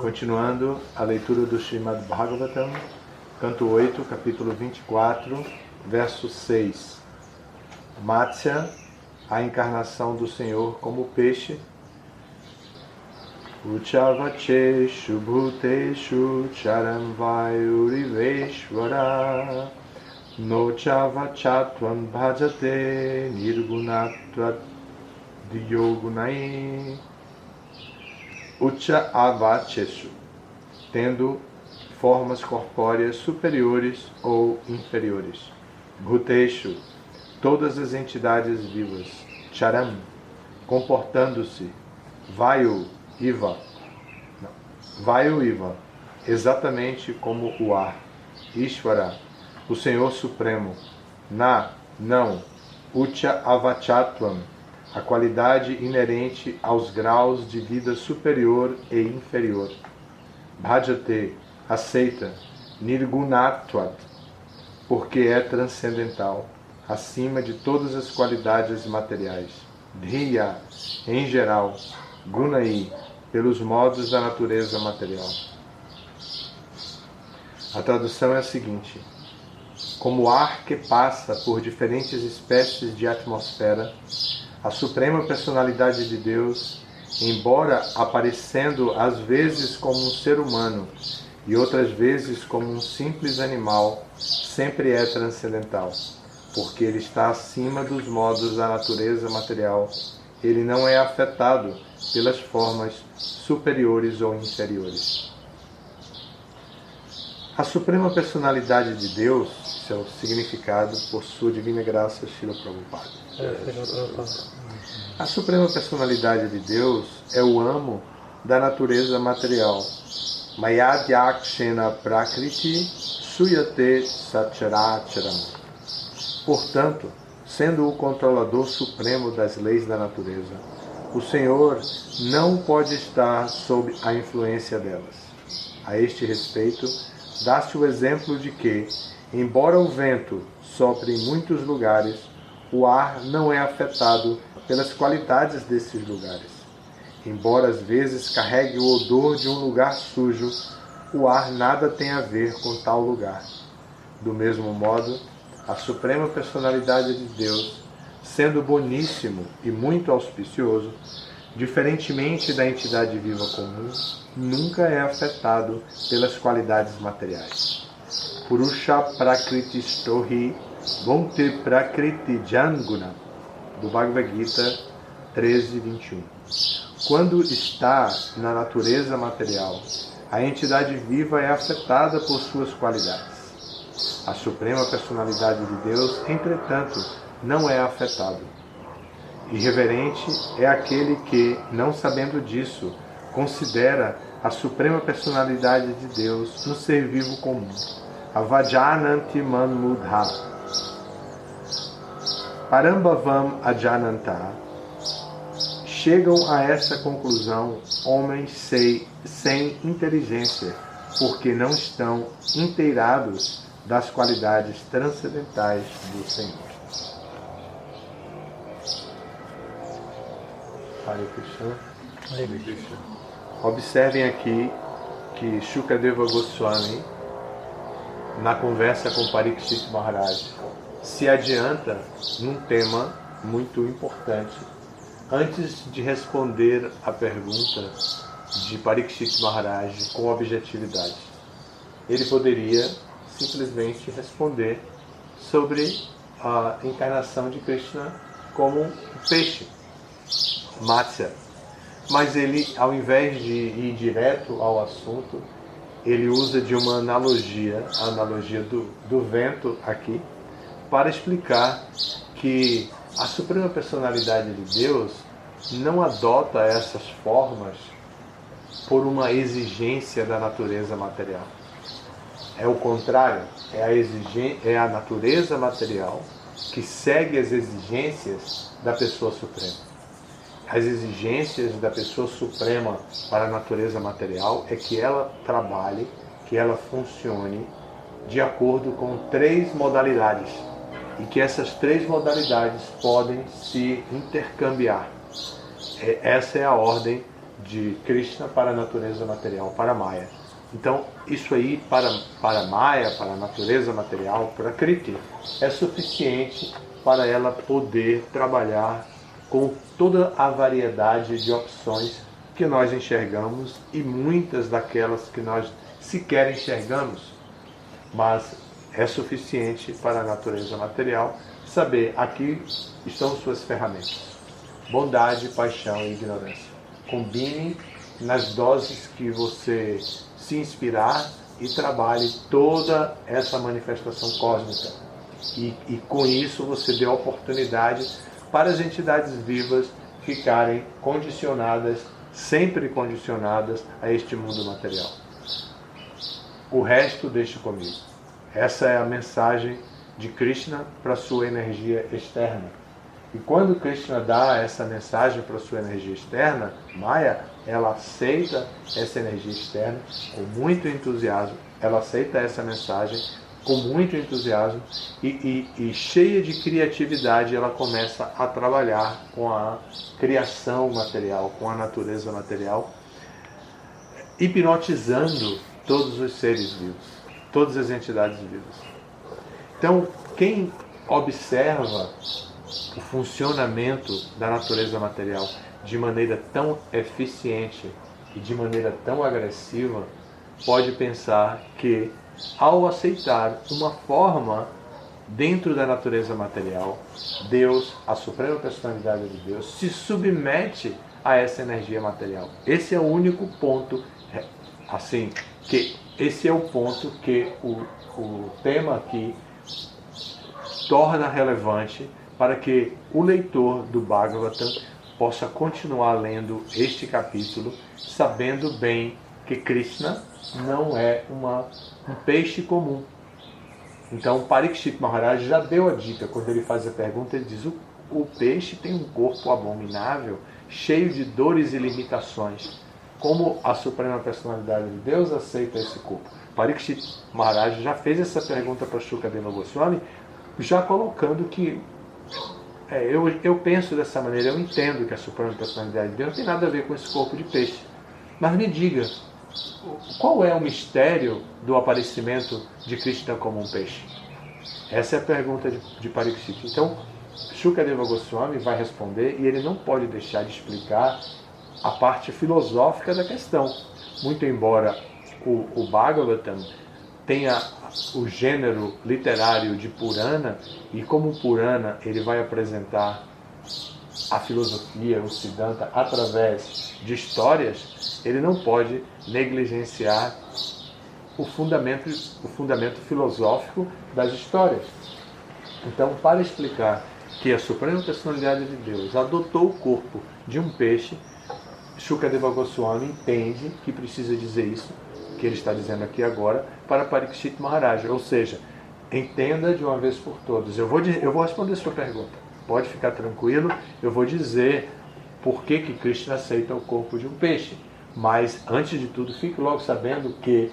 Continuando a leitura do Srimad Bhagavatam, canto 8, capítulo 24, verso 6. Matsya, a encarnação do Senhor como peixe. Uchavacheshu bhuteshu charam vayuriveshvara nochavachatvam bhajate nirgunatvat diyogunai. Ucha avacheshu, tendo formas corpóreas superiores ou inferiores. Bhuteshu, todas as entidades vivas. Charam, comportando-se. Vayu iva, exatamente como o ar. Ishvara, o Senhor Supremo. Não. Ucha avachatvam, a qualidade inerente aos graus de vida superior e inferior. Bhajate, aceita. Nirgunatvat, porque é transcendental, acima de todas as qualidades materiais. Dhiya, em geral. Gunai, pelos modos da natureza material. A tradução é a seguinte: como o ar que passa por diferentes espécies de atmosfera, a Suprema Personalidade de Deus, embora aparecendo às vezes como um ser humano e outras vezes como um simples animal, sempre é transcendental, porque ele está acima dos modos da natureza material. Ele não é afetado pelas formas superiores ou inferiores. A Suprema Personalidade de Deus, esse é o significado por sua divina graça, Srila Prabhupada. A Suprema Personalidade de Deus é o amo da natureza material. Mayadhyakshena prakriti suyate sacharacharam. Portanto, sendo o controlador supremo das leis da natureza, o Senhor não pode estar sob a influência delas. A este respeito, dá-se o exemplo de que, embora o vento sopre em muitos lugares, o ar não é afetado pelas qualidades desses lugares. Embora às vezes carregue o odor de um lugar sujo, o ar nada tem a ver com tal lugar. Do mesmo modo, a Suprema Personalidade de Deus, sendo boníssimo e muito auspicioso, diferentemente da entidade viva comum, nunca é afetado pelas qualidades materiais. Purusha Prakriti Stohi Vonte Prakriti Janguna, do Bhagavad Gita 13:21. Quando está na natureza material, a entidade viva é afetada por suas qualidades. A Suprema Personalidade de Deus, entretanto, não é afetado. Irreverente é aquele que, não sabendo disso, considera a Suprema Personalidade de Deus um ser vivo comum. Avajananti manmudha. Parambhavam ajananta. Chegam a essa conclusão homens sem inteligência, porque não estão inteirados das qualidades transcendentais do Senhor. Hare Krishna. Hare Krishna. Observem aqui que Shukadeva Goswami, na conversa com Parikshit Maharaj, se adianta num tema muito importante antes de responder a pergunta de Parikshit Maharaj com objetividade. Ele poderia simplesmente responder sobre a encarnação de Krishna como um peixe, Matsya. Mas ele, ao invés de ir direto ao assunto, ele usa de uma analogia, a analogia do vento aqui, para explicar que a Suprema Personalidade de Deus não adota essas formas por uma exigência da natureza material. É o contrário, é a natureza material que segue as exigências da pessoa suprema. As exigências da pessoa suprema para a natureza material é que ela trabalhe, que ela funcione de acordo com 3 modalidades e que essas 3 modalidades podem se intercambiar. Essa é a ordem de Krishna para a natureza material, para Maya. Então, isso aí para Maya, para a natureza material, para Kriti, é suficiente para ela poder trabalhar com toda a variedade de opções que nós enxergamos e muitas daquelas que nós sequer enxergamos. Mas é suficiente para a natureza material saber: aqui estão suas ferramentas: bondade, paixão e ignorância. Combine nas doses que você se inspirar e trabalhe toda essa manifestação cósmica. E com isso você dê oportunidade para as entidades vivas ficarem condicionadas, sempre condicionadas a este mundo material. O resto deixe comigo. Essa é a mensagem de Krishna para a sua energia externa. E quando Krishna dá essa mensagem para a sua energia externa, Maya, ela aceita essa energia externa com muito entusiasmo, ela aceita essa mensagem com muito entusiasmo e cheia de criatividade, ela começa a trabalhar com a criação material, com a natureza material, hipnotizando todos os seres vivos, todas as entidades vivas. Então, quem observa o funcionamento da natureza material de maneira tão eficiente e de maneira tão agressiva, pode pensar que, ao aceitar uma forma dentro da natureza material, Deus, a Suprema Personalidade de Deus, se submete a essa energia material. Esse é o único ponto, assim, que esse é o ponto que o tema aqui torna relevante para que o leitor do Bhagavatam possa continuar lendo este capítulo, sabendo bem que Krishna não é um peixe comum. Então, Parikshit Maharaj já deu a dica, quando ele faz a pergunta, ele diz: o peixe tem um corpo abominável, cheio de dores e limitações. Como a Suprema Personalidade de Deus aceita esse corpo? Parikshit Maharaj já fez essa pergunta para Shukadeva Goswami, já colocando que eu penso dessa maneira, eu entendo que a Suprema Personalidade de Deus não tem nada a ver com esse corpo de peixe. Mas me diga, qual é o mistério do aparecimento de Krishna como um peixe? Essa é a pergunta de Parikshit. Então, Shukadeva Goswami vai responder e ele não pode deixar de explicar a parte filosófica da questão. Muito embora o Bhagavatam tenha o gênero literário de Purana, e como Purana ele vai apresentar a filosofia, o Siddhanta, através de histórias, ele não pode negligenciar o fundamento filosófico das histórias. Então, para explicar que a Suprema Personalidade de Deus adotou o corpo de um peixe, Shukadeva Goswami entende que precisa dizer isso, que ele está dizendo aqui agora, para Parikshit Maharaj. Ou seja, entenda de uma vez por todas. Eu vou responder sua pergunta. Pode ficar tranquilo, eu vou dizer por que Krishna aceita o corpo de um peixe. Mas, antes de tudo, fique logo sabendo que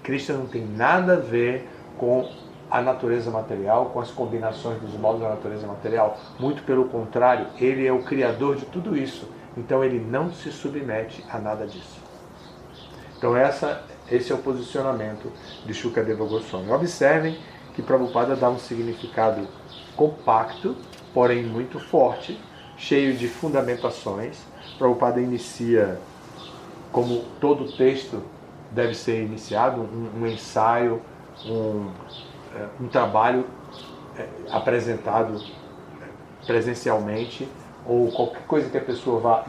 Krishna não tem nada a ver com a natureza material, com as combinações dos modos da natureza material. Muito pelo contrário, ele é o criador de tudo isso. Então ele não se submete a nada disso. Então esse é o posicionamento de Shukadeva Goswami. Observem que Prabhupada dá um significado compacto, porém muito forte, cheio de fundamentações. Prabhupada inicia, como todo texto deve ser iniciado, um ensaio, um trabalho apresentado presencialmente, ou qualquer coisa que a pessoa vá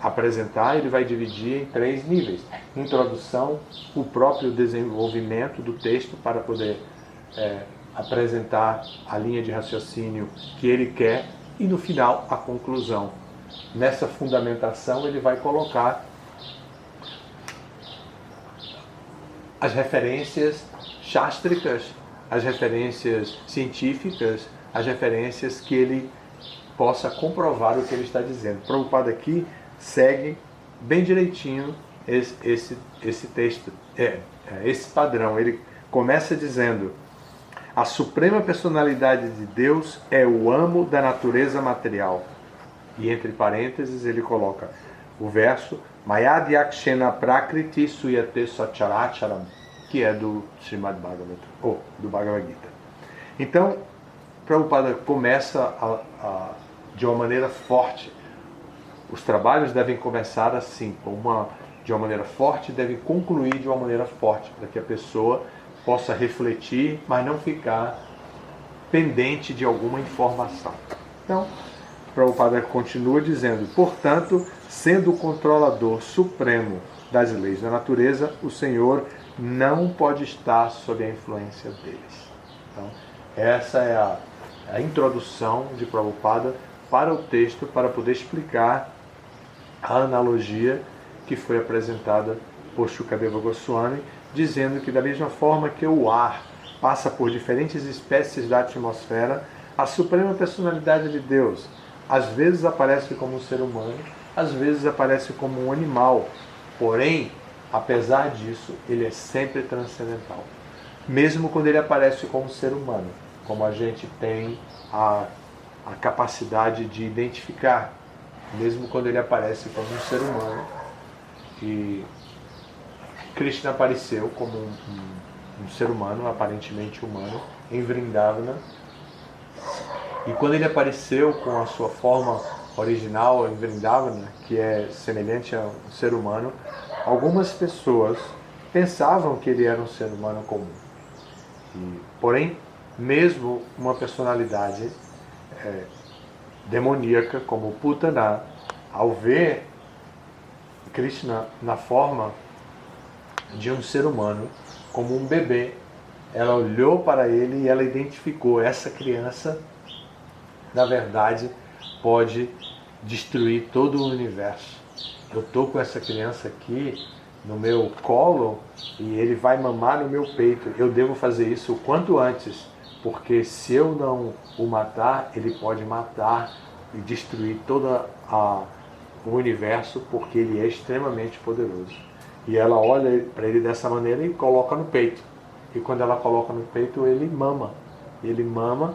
apresentar, ele vai dividir em 3 níveis. Introdução, o próprio desenvolvimento do texto para poder apresentar a linha de raciocínio que ele quer, e no final a conclusão. Nessa fundamentação ele vai colocar as referências chástricas, as referências científicas, as referências que ele possa comprovar o que ele está dizendo. Prabhupada aqui segue bem direitinho esse texto, esse padrão. Ele começa dizendo: a Suprema Personalidade de Deus é o amo da natureza material. E entre parênteses ele coloca: o verso Mayadhyakshena Prakriti Suyate Sacharacharam, que é do Srimad Bhagavatam, ou do Bhagavad Gita. Então, Prabhupada começa de uma maneira forte. Os trabalhos devem começar assim, de uma maneira forte, e devem concluir de uma maneira forte, para que a pessoa possa refletir, mas não ficar pendente de alguma informação. Então, Prabhupada continua dizendo: portanto, sendo o controlador supremo das leis da natureza, o Senhor não pode estar sob a influência deles. Então, essa é a introdução de Prabhupada para o texto, para poder explicar a analogia que foi apresentada por Shukadeva Goswami, dizendo que da mesma forma que o ar passa por diferentes espécies da atmosfera, a suprema personalidade de Deus às vezes aparece como um ser humano, às vezes aparece como um animal, porém, apesar disso, ele é sempre transcendental. Mesmo quando ele aparece como um ser humano, como a gente tem a capacidade de identificar, mesmo quando ele aparece como um ser humano, e Krishna apareceu como um ser humano, aparentemente humano, em Vrindavana. E quando ele apareceu com a sua forma original em Vrindavana, que é semelhante a um ser humano, algumas pessoas pensavam que ele era um ser humano comum. Porém, mesmo uma personalidade demoníaca como Putana, ao ver Krishna na forma de um ser humano, como um bebê, ela olhou para ele e ela identificou: essa criança, na verdade, pode destruir todo o universo. Eu estou com essa criança aqui no meu colo e ele vai mamar no meu peito. Eu devo fazer isso o quanto antes, porque se eu não o matar, ele pode matar e destruir todo o universo, porque ele é extremamente poderoso. E ela olha para ele dessa maneira e coloca no peito. E quando ela coloca no peito, ele mama. Ele mama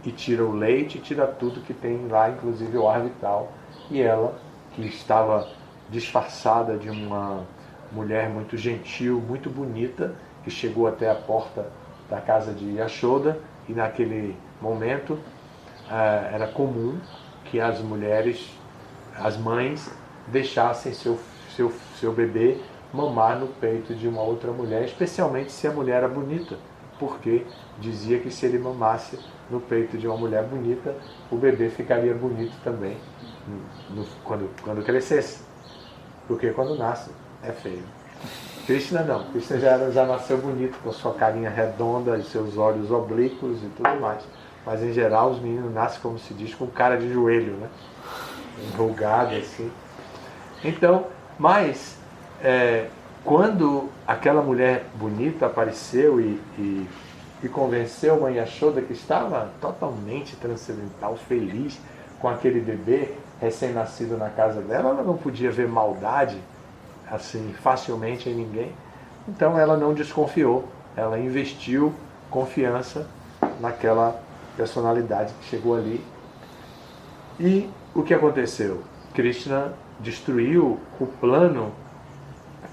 e tira o leite, tira tudo que tem lá, inclusive o ar vital. E ela, que estava disfarçada de uma mulher muito gentil, muito bonita, que chegou até a porta da casa de Yashoda, e naquele momento era comum que as mulheres, as mães, deixassem seu bebê mamar no peito de uma outra mulher, especialmente se a mulher era bonita, porque dizia que se ele mamasse no peito de uma mulher bonita, o bebê ficaria bonito também quando crescesse, porque quando nasce é feio. Krishna não, Krishna já nasceu bonito, com sua carinha redonda e seus olhos oblíquos e tudo mais, mas em geral os meninos nascem, como se diz, com cara de joelho, né? Enrugado assim. Então, mas quando aquela mulher bonita apareceu e convenceu Mãe Yashoda, que estava totalmente transcendental, feliz com aquele bebê recém-nascido na casa dela, ela não podia ver maldade assim facilmente em ninguém. Então ela não desconfiou, ela investiu confiança naquela personalidade que chegou ali. E o que aconteceu? Krishna destruiu o plano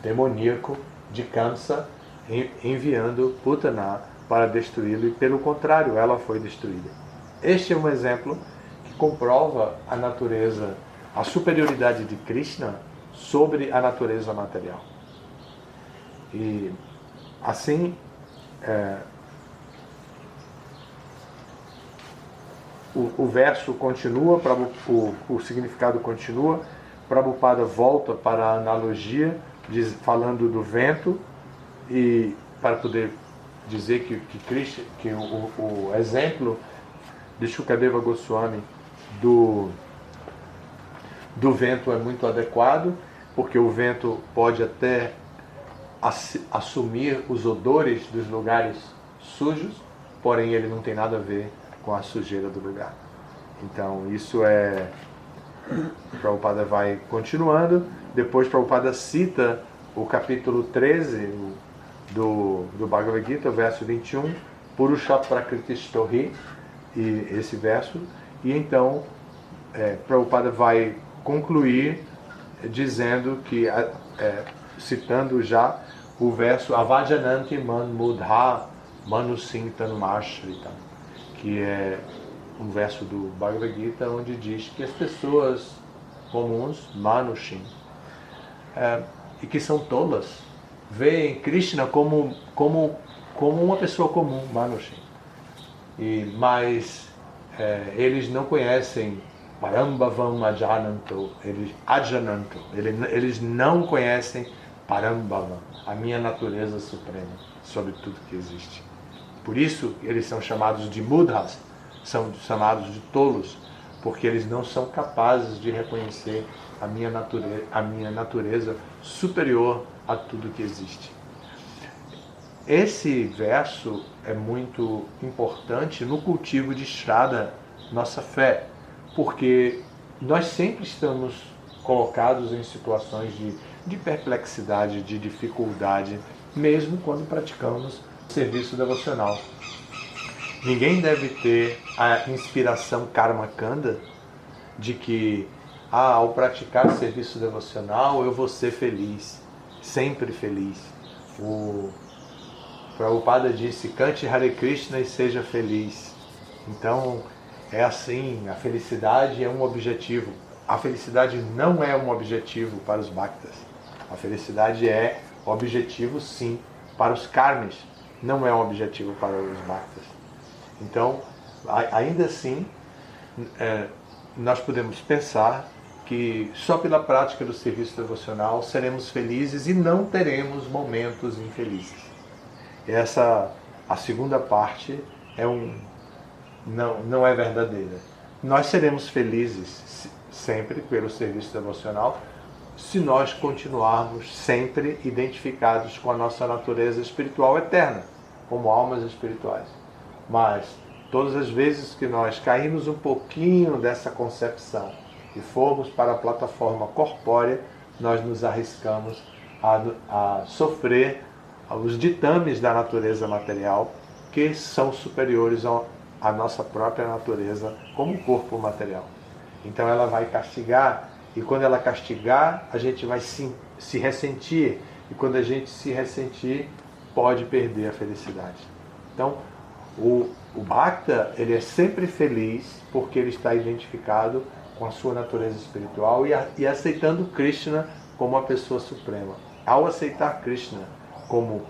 demoníaco de Kamsa, enviando Putana para destruí-lo, e pelo contrário, ela foi destruída. Este é um exemplo que comprova a natureza, a superioridade de Krishna sobre a natureza material. E assim, o verso continua, o significado continua. Prabhupada volta para a analogia, falando do vento, e para poder dizer que o exemplo de Shukadeva Goswami do vento é muito adequado, porque o vento pode até assumir os odores dos lugares sujos, porém ele não tem nada a ver com a sujeira do lugar. Então isso Prabhupada vai continuando. Depois Prabhupada cita o capítulo 13 do Bhagavad Gita, o verso 21, Purusha Prakritistohi, e esse verso. E então Prabhupada vai concluir dizendo que, citando já o verso Avajananti man mudha manusintanmashrita, que é um verso do Bhagavad Gita onde diz que as pessoas comuns, manushin, e que são tolas, veem Krishna como uma pessoa comum, manushin. Mas eles não conhecem Parambhavam Ajananto, eles não conhecem Parambhavam, a minha natureza suprema, sobre tudo que existe. Por isso eles são chamados de mudhas, são chamados de tolos, porque eles não são capazes de reconhecer a minha natureza superior a tudo que existe. Esse verso é muito importante no cultivo de Shraddha, nossa fé, porque nós sempre estamos colocados em situações de perplexidade, de dificuldade, mesmo quando praticamos serviço devocional. Ninguém deve ter a inspiração karma kanda de que ao praticar serviço devocional eu vou ser feliz, sempre feliz. O Prabhupada disse, cante Hare Krishna e seja feliz. Então, é assim, a felicidade é um objetivo. A felicidade não é um objetivo para os bhaktas. A felicidade é objetivo, sim, para os karmis. Não é um objetivo para os bhaktas. Então, ainda assim, nós podemos pensar que só pela prática do serviço devocional seremos felizes e não teremos momentos infelizes. A segunda parte não é verdadeira. Nós seremos felizes sempre pelo serviço devocional se nós continuarmos sempre identificados com a nossa natureza espiritual eterna, como almas espirituais. Mas todas as vezes que nós caímos um pouquinho dessa concepção e formos para a plataforma corpórea, nós nos arriscamos a sofrer os ditames da natureza material, que são superiores à nossa própria natureza como corpo material. Então ela vai castigar, e quando ela castigar, a gente vai se ressentir, e quando a gente se ressentir, pode perder a felicidade. Então, o Bhakta, ele é sempre feliz porque ele está identificado com a sua natureza espiritual e aceitando Krishna como a pessoa suprema. Ao aceitar Krishna como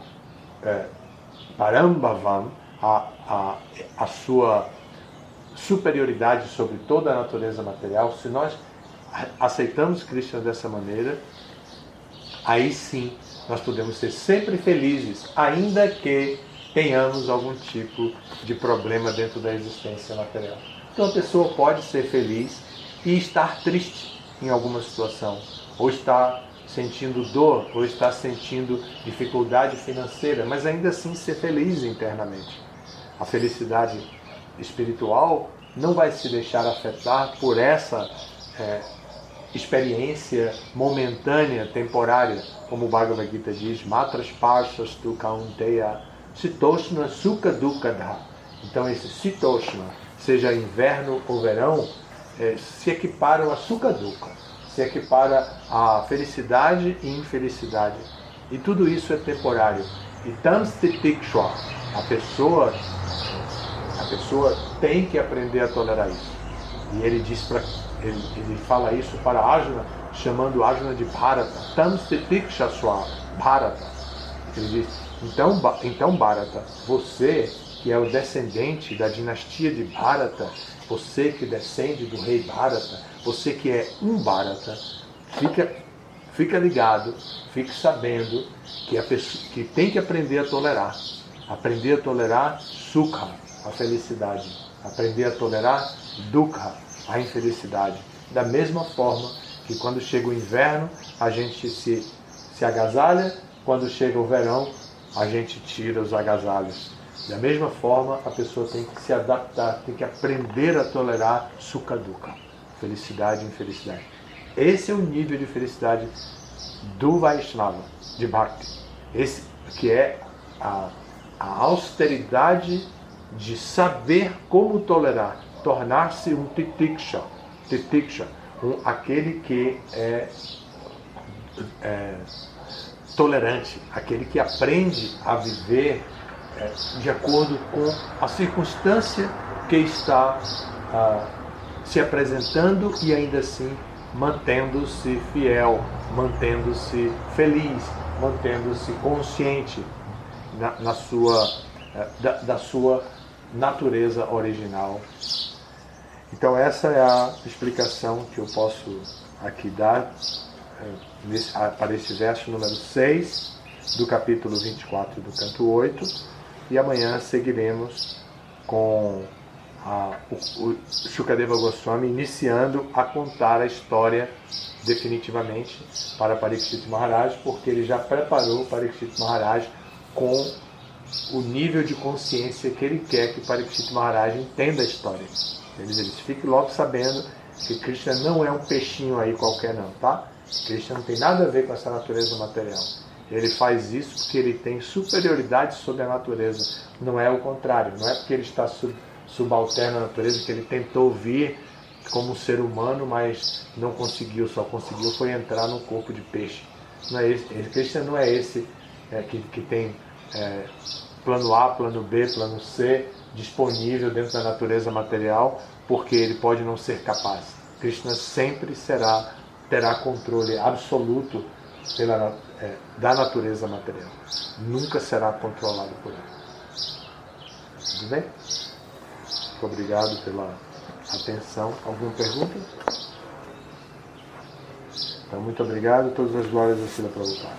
Parambhavam, a sua superioridade sobre toda a natureza material, se nós aceitamos Krishna dessa maneira, aí sim nós podemos ser sempre felizes, ainda que tenhamos algum tipo de problema dentro da existência material. Então a pessoa pode ser feliz e estar triste em alguma situação, ou estar sentindo dor, ou estar sentindo dificuldade financeira, mas ainda assim ser feliz internamente. A felicidade espiritual não vai se deixar afetar por essa experiência momentânea, temporária, como o Bhagavad Gita diz, matras parshas tu kaunteya sitoshna sukha dukkha. Então esse sitoshna, seja inverno ou verão, se equiparam a sukha dukkha, se equipara a felicidade e infelicidade. E tudo isso é temporário. E tamstitiksha, a pessoa tem que aprender a tolerar isso. E ele ele fala isso para Arjuna, chamando Arjuna de Bharata. Tamstitiksha swa Bharata. Ele diz, então Bharata, você que é o descendente da dinastia de Bharata, você que descende do rei Bharata, você que é um Bharata, fica ligado, fique sabendo que a pessoa que tem que aprender a tolerar. Aprender a tolerar Sukha, a felicidade. Aprender a tolerar Dukkha, a infelicidade. Da mesma forma que quando chega o inverno, a gente se agasalha, quando chega o verão, a gente tira os agasalhos. Da mesma forma, a pessoa tem que se adaptar, tem que aprender a tolerar Sukha Dukkha, felicidade e infelicidade. Esse é o nível de felicidade do Vaishnava, de Bhakti. Esse que é a austeridade de saber como tolerar, tornar-se um titiksha, aquele que tolerante, aquele que aprende a viver de acordo com a circunstância que está se apresentando e ainda assim mantendo-se fiel, mantendo-se feliz, mantendo-se consciente da sua natureza original. Então essa é a explicação que eu posso aqui dar para este verso número 6 do capítulo 24 do canto 8, e amanhã seguiremos com o Shukadeva Goswami iniciando a contar a história definitivamente para Parikshit Maharaj, porque ele já preparou Parikshit Maharaj com o nível de consciência que ele quer que Parikshit Maharaj entenda a história. Eles fiquem logo sabendo que Krishna não é um peixinho aí qualquer não, tá? Krishna não tem nada a ver com essa natureza material. Ele faz isso porque ele tem superioridade sobre a natureza. Não é o contrário. Não é porque ele está subalterno à natureza que ele tentou vir como um ser humano, mas não conseguiu. Só conseguiu foi entrar no corpo de peixe. Não é esse. Krishna não é esse que tem plano A, plano B, plano C disponível dentro da natureza material, porque ele pode não ser capaz. Krishna sempre terá controle absoluto da natureza material. Nunca será controlado por ela. Tudo bem? Muito obrigado pela atenção. Alguma pergunta? Então, muito obrigado. Todas as glórias a Srila Prabhupada.